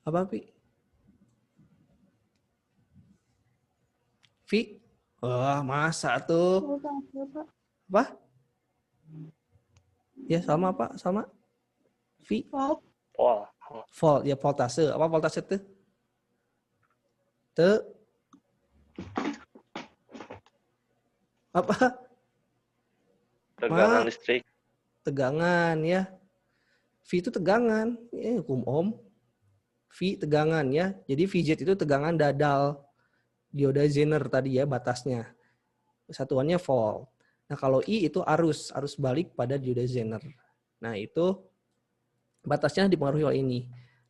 Apa, Pi? Vi? Wah, masa tuh? Apa? Ya, sama Pak, sama. Vi? Pol. Volt, ya voltase. Apa voltase tuh? Apa? Tegangan listrik. Tegangan ya. V itu tegangan. Hukum Ohm. V tegangan ya. Jadi VZ itu tegangan dadal. Dioda Zener tadi ya batasnya. Satuannya volt. Nah kalau I itu arus balik pada dioda Zener. Nah itu batasnya dipengaruhi oleh ini.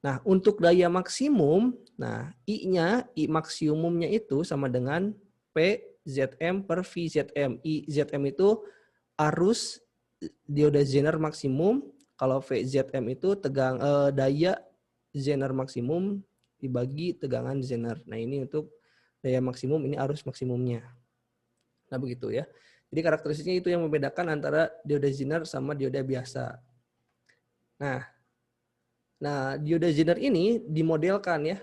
Nah untuk daya maksimum, nah I-nya, I maksimumnya itu sama dengan PZM per VZM. IZM itu arus dioda Zener maksimum, kalau VZM itu daya Zener maksimum dibagi tegangan Zener. Nah ini untuk daya maksimum, ini arus maksimumnya. Nah begitu ya. Jadi karakteristiknya itu yang membedakan antara dioda Zener sama dioda biasa. Nah dioda Zener ini dimodelkan ya.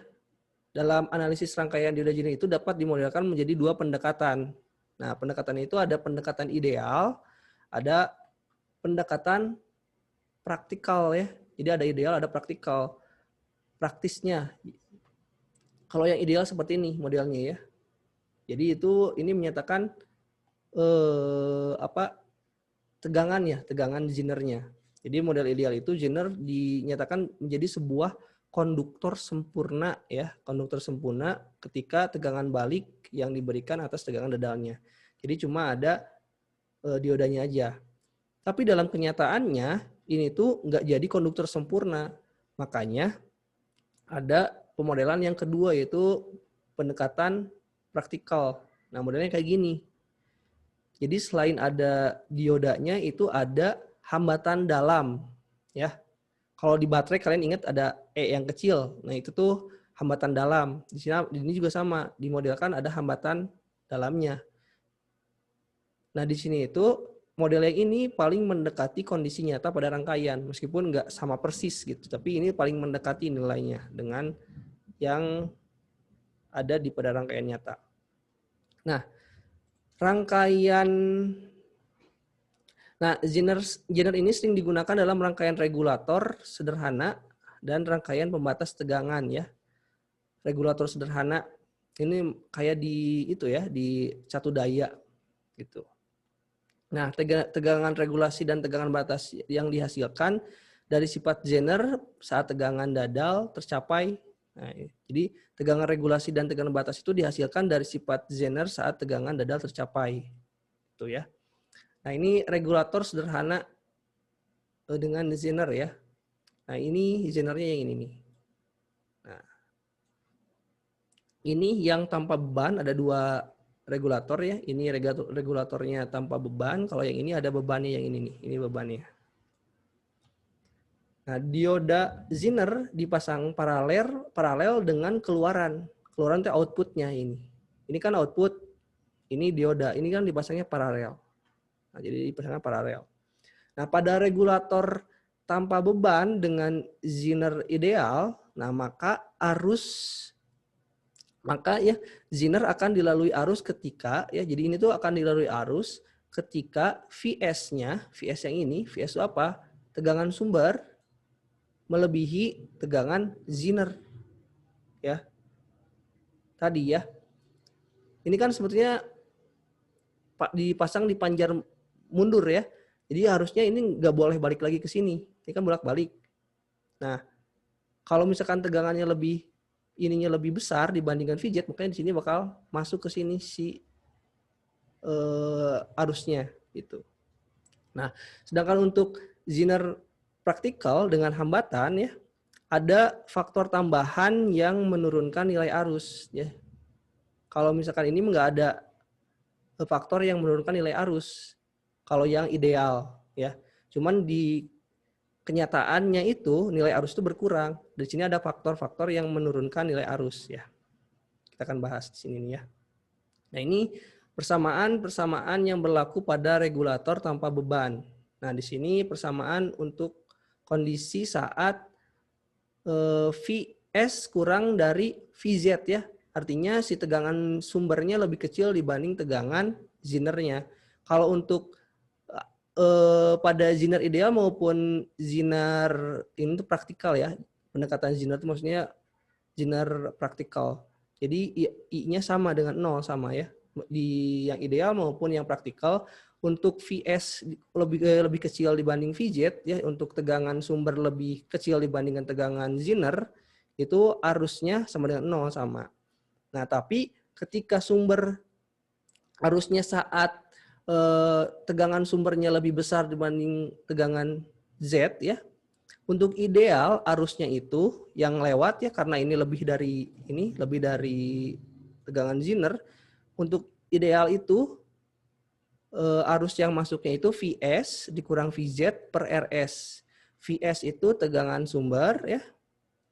Dalam analisis rangkaian dioda Zener itu dapat dimodelkan menjadi dua pendekatan. Nah pendekatan itu ada pendekatan ideal, ada pendekatan praktikal ya. Jadi ada ideal, ada praktikal. Praktisnya. Kalau yang ideal seperti ini modelnya ya. Jadi ini menyatakan tegangan ya, tegangan Zenernya. Jadi model ideal itu Zener dinyatakan menjadi sebuah konduktor sempurna ya, konduktor sempurna ketika tegangan balik yang diberikan atas tegangan dadalnya. Jadi cuma ada diodanya aja. Tapi dalam kenyataannya ini tuh nggak jadi konduktor sempurna. Makanya ada pemodelan yang kedua yaitu pendekatan praktikal. Nah modelnya kayak gini. Jadi selain ada diodanya itu ada hambatan dalam. Ya, kalau di baterai kalian ingat ada E yang kecil. Nah itu tuh hambatan dalam. Di sini juga sama. Dimodelkan ada hambatan dalamnya. Nah di sini itu model yang ini paling mendekati kondisi nyata pada rangkaian, meskipun nggak sama persis gitu, tapi ini paling mendekati nilainya dengan yang ada di pada rangkaian nyata. Nah, Zener ini sering digunakan dalam rangkaian regulator sederhana dan rangkaian pembatas tegangan ya. Regulator sederhana ini kayak di itu ya, di satu daya gitu. Nah, tegangan regulasi dan tegangan batas yang dihasilkan dari sifat Zener saat tegangan dadal tercapai. Nah, jadi tegangan regulasi dan tegangan batas itu dihasilkan dari sifat Zener saat tegangan dadal tercapai. Itu ya. Nah, ini regulator sederhana dengan Zener ya. Nah, ini Zenernya yang ini nih. Nah, ini yang tanpa beban ada dua regulator ya. Ini regulatornya tanpa beban. Kalau yang ini ada bebannya yang ini nih. Ini bebannya. Nah, dioda Zener dipasang paralel dengan keluaran. Keluaran itu outputnya ini. Ini kan output, ini dioda. Ini kan dipasangnya paralel. Nah, jadi dipasangnya paralel. Nah, pada regulator tanpa beban dengan Zener ideal, nah maka Zener akan dilalui arus ketika ya. Jadi ini tuh akan dilalui arus ketika VS yang ini, VS itu apa? Tegangan sumber melebihi tegangan Zener ya tadi ya. Ini kan sebetulnya dipasang di panjar mundur ya. Jadi harusnya ini nggak boleh balik lagi ke sini. Ini kan bolak-balik. Nah, kalau misalkan tegangannya ininya lebih besar dibandingkan VZ, makanya di sini bakal masuk ke sini si arusnya gitu. Nah, sedangkan untuk Zener praktikal dengan hambatan ya, ada faktor tambahan yang menurunkan nilai arus ya. Kalau misalkan ini nggak ada faktor yang menurunkan nilai arus. Kalau yang ideal ya. Cuman di kenyataannya itu nilai arus itu berkurang. Di sini ada faktor-faktor yang menurunkan nilai arus ya. Kita akan bahas di sini nih ya. Nah, ini persamaan yang berlaku pada regulator tanpa beban. Nah, di sini persamaan untuk kondisi saat Vs kurang dari Vz ya. Artinya si tegangan sumbernya lebih kecil dibanding tegangan zinernya. Kalau untuk pada zinar ideal maupun zinar ini tuh praktikal ya. Pendekatan zinar itu maksudnya zinar praktikal. Jadi I-nya sama dengan 0 sama ya. Di yang ideal maupun yang praktikal, untuk Vs lebih kecil dibanding Vz ya, untuk tegangan sumber lebih kecil dibandingkan tegangan zinar, itu arusnya sama dengan 0 sama. Nah, tapi ketika sumber arusnya saat tegangan sumbernya lebih besar dibanding tegangan Z ya, untuk ideal arusnya itu yang lewat ya, karena ini lebih dari tegangan zinar. Untuk ideal itu arus yang masuknya itu Vs dikurang Vz per Rs. Vs itu tegangan sumber ya.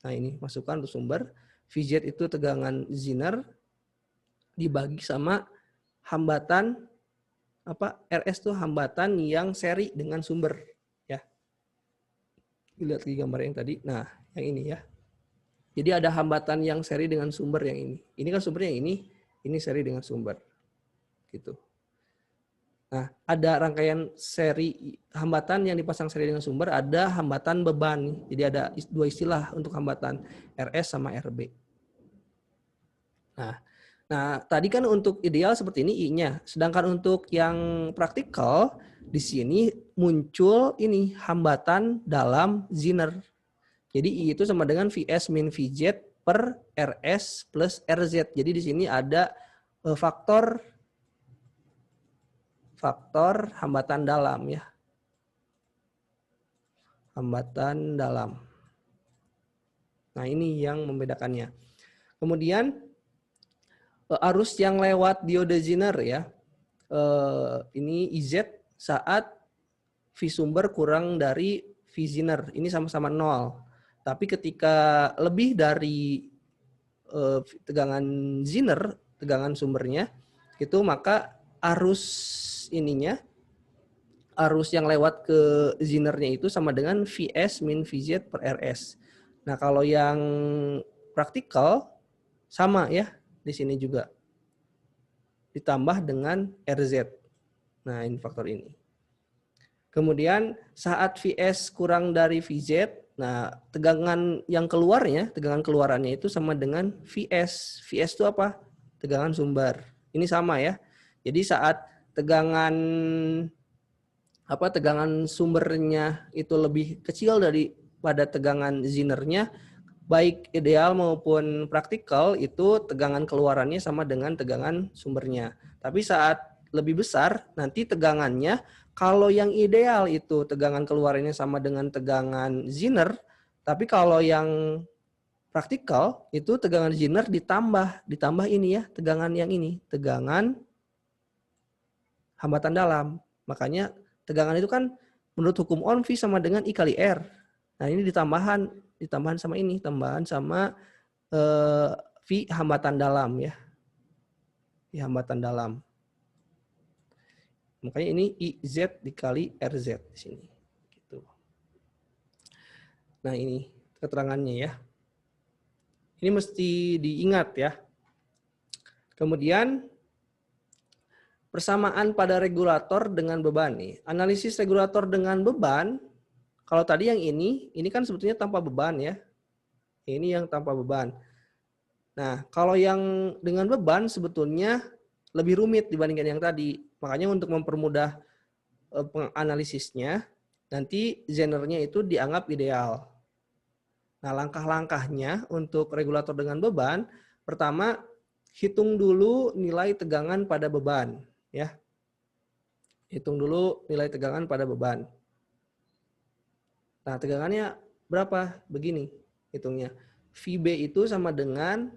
Nah, ini masukkan untuk sumber. Vz itu tegangan zinar dibagi sama hambatan Rs itu hambatan yang seri dengan sumber ya. Lihat di gambar yang tadi. Nah, yang ini ya. Jadi ada hambatan yang seri dengan sumber yang ini. Ini kan sumbernya ini seri dengan sumber. Gitu. Nah, ada rangkaian seri hambatan yang dipasang seri dengan sumber, ada hambatan beban. Jadi ada dua istilah untuk hambatan, RS sama RB. Nah, tadi kan untuk ideal seperti ini I-nya. Sedangkan untuk yang praktikal, di sini muncul ini hambatan dalam zinar. Jadi I itu sama dengan Vs min Vz per Rs plus Rz. Jadi di sini ada faktor hambatan dalam ya. Hambatan dalam. Nah, ini yang membedakannya. Kemudian arus yang lewat diode zinar ya. Ini IZ saat V sumber kurang dari V zinar. Ini sama-sama 0. Tapi ketika lebih dari tegangan zinar, tegangan sumbernya, itu maka arus yang lewat ke zinarnya itu sama dengan Vs min Vz per Rs. Nah, kalau yang praktikal sama ya, di sini juga ditambah dengan Rz. Nah, ini faktor ini. Kemudian saat Vs kurang dari Vz, nah tegangan yang keluarnya, tegangan keluarannya itu sama dengan Vs. Vs itu apa? Tegangan sumber. Ini sama ya. Jadi saat tegangan sumbernya itu lebih kecil daripada tegangan zinarnya, baik ideal maupun praktikal itu tegangan keluarannya sama dengan tegangan sumbernya. Tapi saat lebih besar nanti tegangannya, kalau yang ideal itu tegangan keluarannya sama dengan tegangan zinar, tapi kalau yang praktikal itu tegangan zinar ditambah ini ya, tegangan yang ini, tegangan hambatan dalam. Makanya tegangan itu kan menurut hukum Ohm V sama dengan I kali R. Nah, ini ditambahan sama ini, tambahan sama V hambatan dalam ya. V hambatan dalam. Makanya ini IZ dikali RZ di sini. Gitu. Nah, ini keterangannya ya. Ini mesti diingat ya. Kemudian persamaan pada regulator dengan beban nih. Analisis regulator dengan beban, kalau tadi yang ini kan sebetulnya tanpa beban ya. Ini yang tanpa beban. Nah, kalau yang dengan beban sebetulnya lebih rumit dibandingkan yang tadi. Makanya untuk mempermudah penganalisisnya, nanti zenernya itu dianggap ideal. Nah, langkah-langkahnya untuk regulator dengan beban, pertama, hitung dulu nilai tegangan pada beban. Ya, hitung dulu nilai tegangan pada beban. Nah, tegangannya berapa? Begini hitungnya. VB itu sama dengan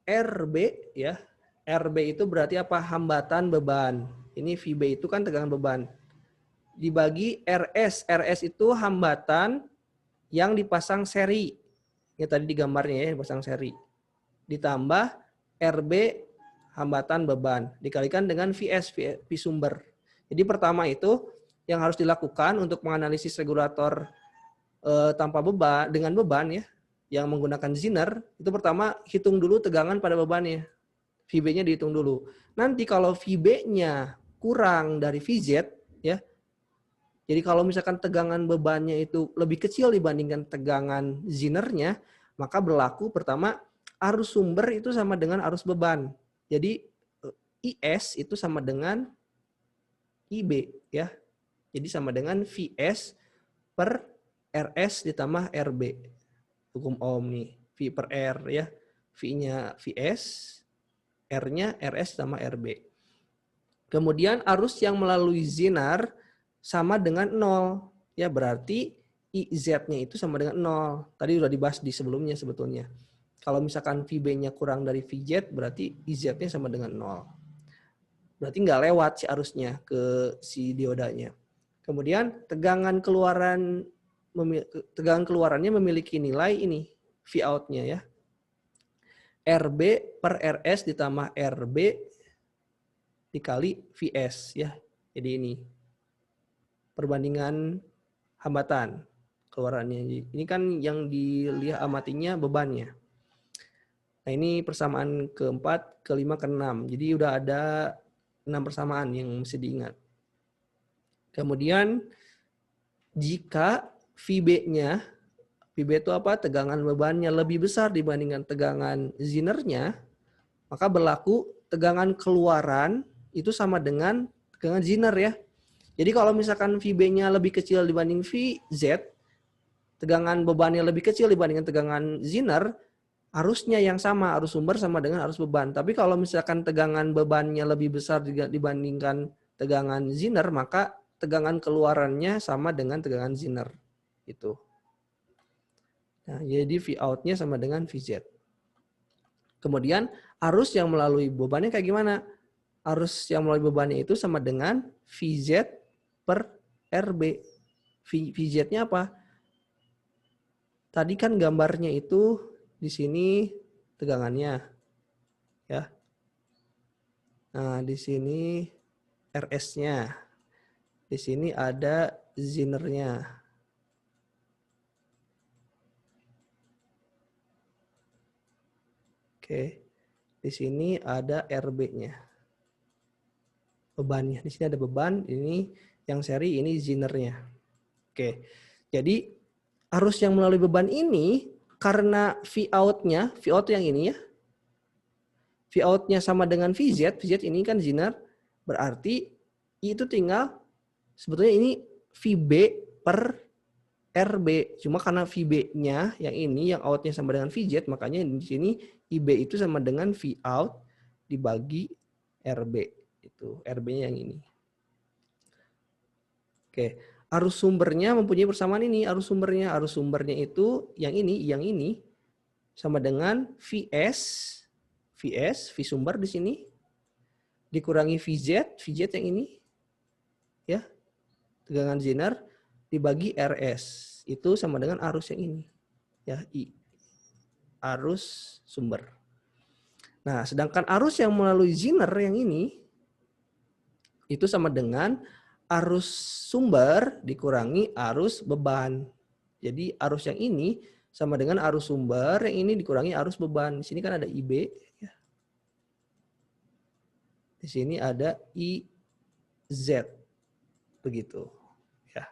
RB ya. RB itu berarti apa? Hambatan beban. Ini VB itu kan tegangan beban. Dibagi RS. RS itu hambatan yang dipasang seri. Ya tadi di gambarnya ya, dipasang seri. Ditambah RB hambatan beban dikalikan dengan Vs, V sumber. Jadi pertama itu yang harus dilakukan untuk menganalisis regulator tanpa beban dengan beban ya. yang menggunakan Zener, itu pertama hitung dulu tegangan pada bebannya. VB-nya dihitung dulu. Nanti kalau VB-nya kurang dari VZ, ya, jadi kalau misalkan tegangan bebannya itu lebih kecil dibandingkan tegangan Zener-nya, maka berlaku pertama arus sumber itu sama dengan arus beban. Jadi IS itu sama dengan IB, ya. Jadi sama dengan VS per RS ditambah RB. Hukum Ohm nih. V per R ya. V-nya VS, R-nya RS sama RB. Kemudian arus yang melalui Zener sama dengan 0. Ya, berarti IZ-nya itu sama dengan 0. Tadi udah dibahas di sebelumnya sebetulnya. Kalau misalkan VB-nya kurang dari VZ, berarti IZ-nya sama dengan 0. Berarti nggak lewat si arusnya ke si diodanya. Kemudian tegangan keluarannya memiliki nilai ini, V out-nya ya. RB per RS ditambah RB dikali VS ya. Jadi ini perbandingan hambatan keluarannya. Ini kan yang dilihat amatinya bebannya. Nah ini persamaan keempat, kelima, keenam. Jadi udah ada 6 persamaan yang mesti diingat. Kemudian jika VB-nya, VB itu apa? Tegangan bebannya lebih besar dibandingkan tegangan Zener-nya, maka berlaku tegangan keluaran itu sama dengan tegangan Zener ya. Jadi kalau misalkan VB-nya lebih kecil dibanding VZ, tegangan bebannya lebih kecil dibandingkan tegangan Zener, arusnya yang sama, arus sumber sama dengan arus beban. Tapi kalau misalkan tegangan bebannya lebih besar dibandingkan tegangan Zener, maka tegangan keluarannya sama dengan tegangan Zener. Itu. Nah, jadi V out-nya sama dengan VZ. Kemudian arus yang melalui bebannya kayak gimana? Arus yang melalui bebannya itu sama dengan VZ per RB. VZ-nya apa? Tadi kan gambarnya itu di sini tegangannya. Ya. Nah, di sini RS-nya. Di sini ada Zener-nya. Oke. Di sini ada RB-nya. Bebannya. Di sini ada beban, ini yang seri, ini Zener-nya. Oke. Jadi arus yang melalui beban ini karena V out-nya, V out yang ini ya. V out-nya sama dengan VZ, VZ ini kan Zener, berarti itu tinggal sebetulnya ini VB per RB. Cuma karena VB-nya yang ini, yang out-nya sama dengan VZ, makanya di sini IB itu sama dengan V out dibagi RB. Itu RB-nya yang ini. Oke, arus sumbernya mempunyai persamaan ini. Arus sumbernya itu yang ini sama dengan VS, V sumber di sini dikurangi VZ yang ini, ya, tegangan Zener dibagi RS itu sama dengan arus yang ini, ya, I, arus sumber. Nah, sedangkan arus yang melalui Zener yang ini itu sama dengan arus sumber dikurangi arus beban. Jadi arus yang ini sama dengan arus sumber, yang ini dikurangi arus beban. Di sini kan ada IB. Ya. Di sini ada IZ. Begitu. Ya.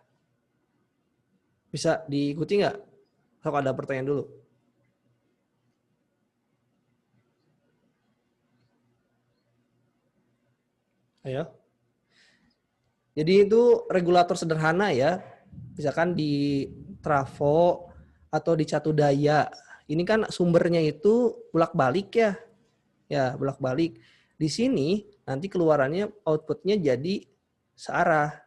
Bisa diikuti nggak? Kalau ada pertanyaan dulu. Ayo. Jadi itu regulator sederhana ya. Misalkan di trafo atau di catu daya. Ini kan sumbernya itu bolak-balik ya. Ya, bolak-balik. Di sini nanti keluarannya outputnya jadi searah.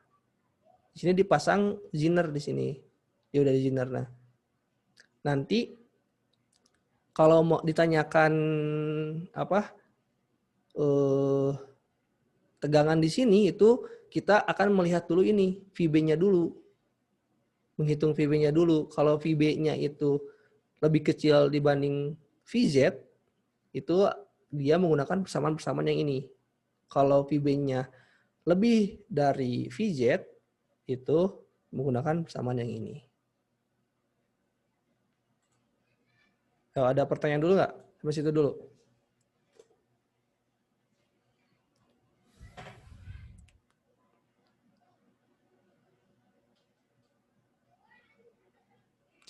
Di sini dipasang Zener di sini. Dia udah di Zener. Nah, nanti kalau mau ditanyakan apa tegangan di sini itu kita akan melihat dulu ini VB-nya dulu. Menghitung VB-nya dulu. Kalau VB-nya itu lebih kecil dibanding VZ, itu dia menggunakan persamaan-persamaan yang ini. Kalau VB-nya lebih dari VZ, itu menggunakan persamaan yang ini. Kalau ada pertanyaan dulu nggak? Sampai situ dulu.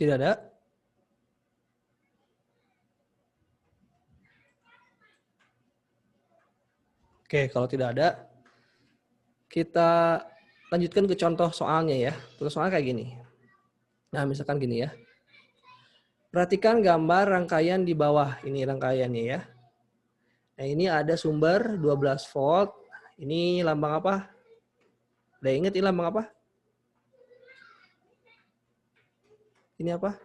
Tidak ada? Oke, kalau tidak ada, kita lanjutkan ke contoh soalnya ya. Contoh soalnya kayak gini. Nah, misalkan gini ya. Perhatikan gambar rangkaian di bawah. Ini rangkaiannya ya. Nah, ini ada sumber 12 volt. Ini lambang apa? Udah inget ini lambang apa? Ini apa?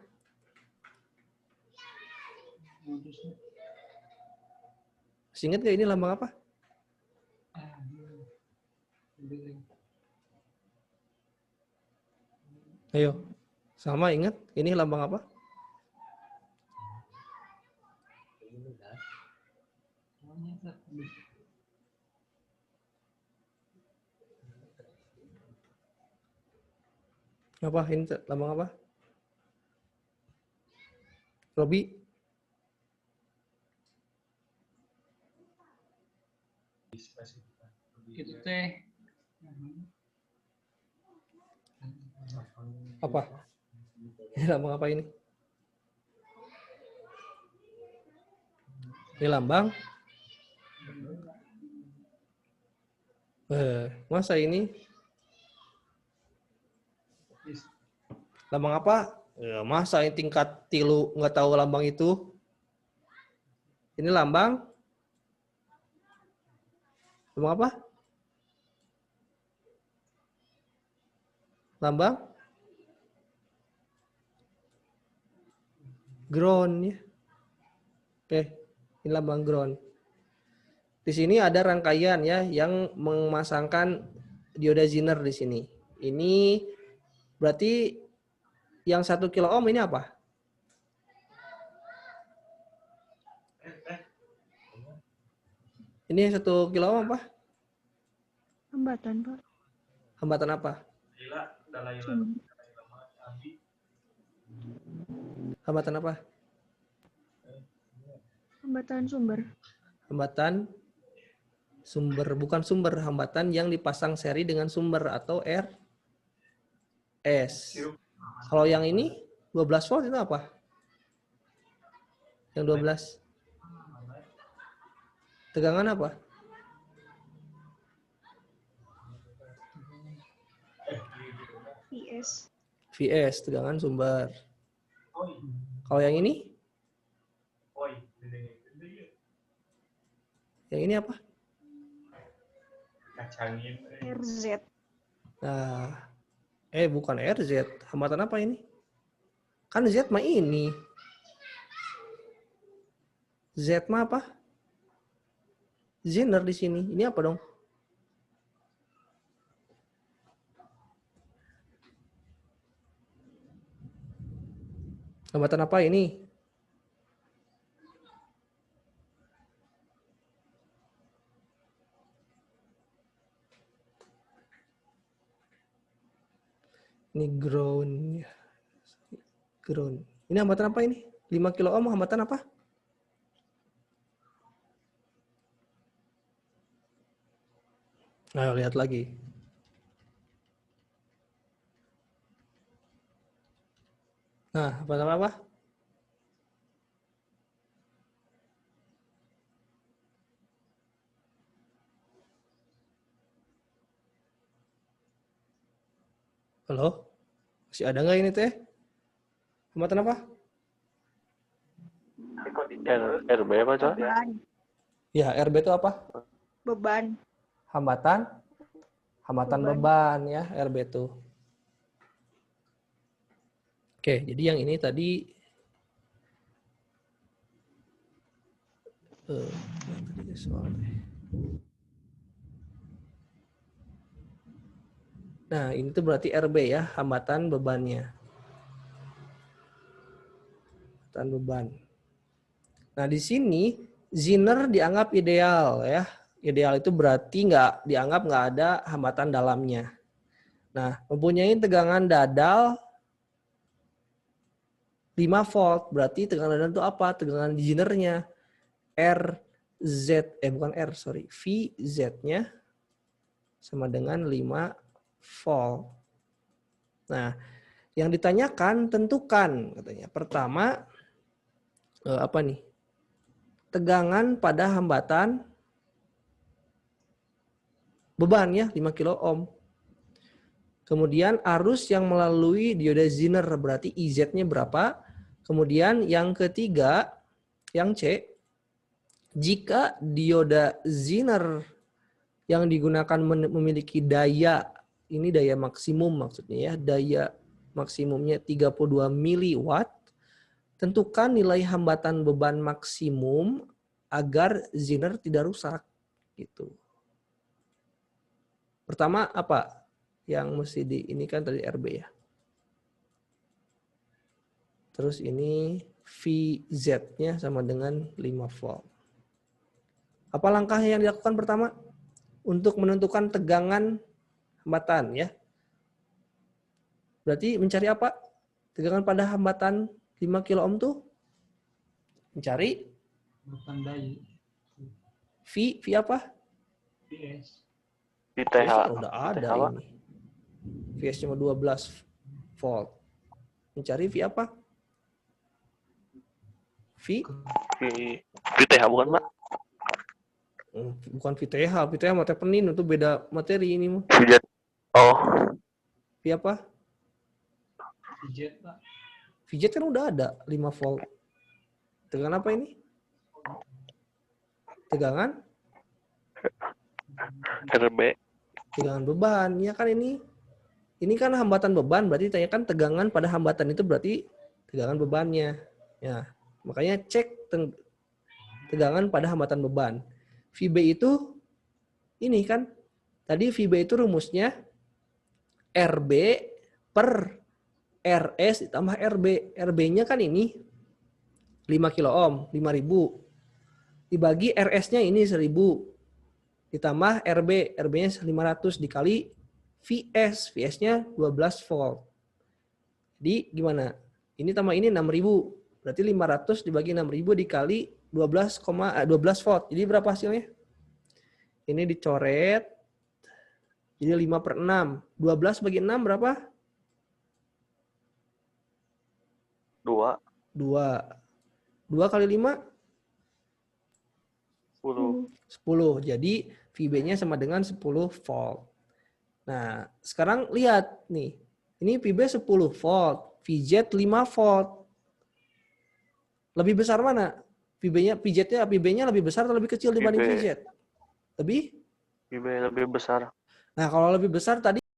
Masih inget gak ini lambang apa? Ayo, sama ingat ini lambang apa? Apa ini lambang apa? Robi? Itu teh Apa? Ini lambang apa ini? Ini lambang? Masa ini? Lambang apa? Masa ini tingkat tilu nggak tahu lambang itu? Ini lambang? Lambang apa? Lambang? Ground ya. Oke, ini lambang ground. Di sini ada rangkaian ya yang memasangkan dioda Zener di sini. Ini berarti yang 1 kilo ohm ini apa? Ini 1 kilo ohm apa? Hambatan, Pak. Hambatan apa? Hambatan apa? Hambatan sumber. Hambatan sumber, bukan sumber, hambatan yang dipasang seri dengan sumber atau RS. Kalau yang ini 12 volt itu apa? Yang 12. Tegangan apa? VS. VS, tegangan sumber. Kalau yang ini? Yang ini apa? RZ. Nah, bukan RZ. Hambatan apa ini? Kan Z mah ini. Z mah apa? Zener di sini. Ini apa dong? Hambatan apa ini? Ini ground. Ground. Ini hambatan apa ini? 5 kilo ohm hambatan apa? Ayo lihat lagi. Nah, hambatan apa? Halo? Masih ada nggak ini teh? Hambatan apa? RB apa, Cok? Beban. Ya, RB itu apa? Beban. Hambatan beban ya, RB itu. Oke, jadi yang ini tadi nah, ini tuh berarti RB ya, hambatan bebannya. Hambatan beban. Nah, di sini Zener dianggap ideal ya. Ideal itu berarti dianggap nggak ada hambatan dalamnya. Nah, mempunyai tegangan dadal 5 volt. Berarti tegangan ladan itu apa? Tegangan di jenernya. VZ-nya sama dengan 5 volt. Nah, yang ditanyakan tentukan katanya. Pertama apa nih? Tegangan pada hambatan beban ya 5 kilo ohm. Kemudian arus yang melalui dioda Zener berarti IZ-nya berapa? Kemudian yang ketiga, yang C, jika dioda Zener yang digunakan memiliki daya, ini daya maksimum maksudnya ya, daya maksimumnya 32 miliwatt, tentukan nilai hambatan beban maksimum agar Zener tidak rusak. Gitu. Pertama apa? Yang mesti ini kan tadi RB ya. Terus ini VZ-nya sama dengan 5 volt. Apa langkahnya yang dilakukan pertama? Untuk menentukan tegangan hambatan ya. Berarti mencari apa? Tegangan pada hambatan 5 kilo ohm tuh mencari V apa? VTH. Udah ada VTH, Pak. ini. VS cuma 12 volt. Mencari V apa? VTH bukan, Pak? Bukan VTH. VTH materi penin itu beda materi ini. VZ. Oh. V apa? VZ, Pak. VZ kan udah ada 5 volt. Tegangan apa ini? Tegangan? RB. Tegangan beban. Ya kan ini. Ini kan hambatan beban, berarti tanyakan tegangan pada hambatan itu berarti tegangan bebannya. Ya, makanya cek tegangan pada hambatan beban. VB itu ini kan, tadi VB itu rumusnya RB per RS ditambah RB. RB-nya kan ini 5 kilo ohm, 5.000. Dibagi RS-nya ini 1.000. Ditambah RB, RB-nya 500 dikali VS, VS-nya 12 volt. Jadi gimana? Ini tambah ini 6.000. Berarti 500 dibagi 6.000 dikali 12 volt. Jadi berapa hasilnya? Ini dicoret. Jadi 5/6. 12 bagi 6 berapa? 2. 2 kali 5? 10. 10. Jadi VB-nya sama dengan 10 volt. Nah, sekarang lihat nih. Ini VB 10 volt, VZ 5 volt. Lebih besar mana? VB-nya lebih besar atau lebih kecil dibanding VB. VZ? Lebih? VB lebih besar. Nah, kalau lebih besar tadi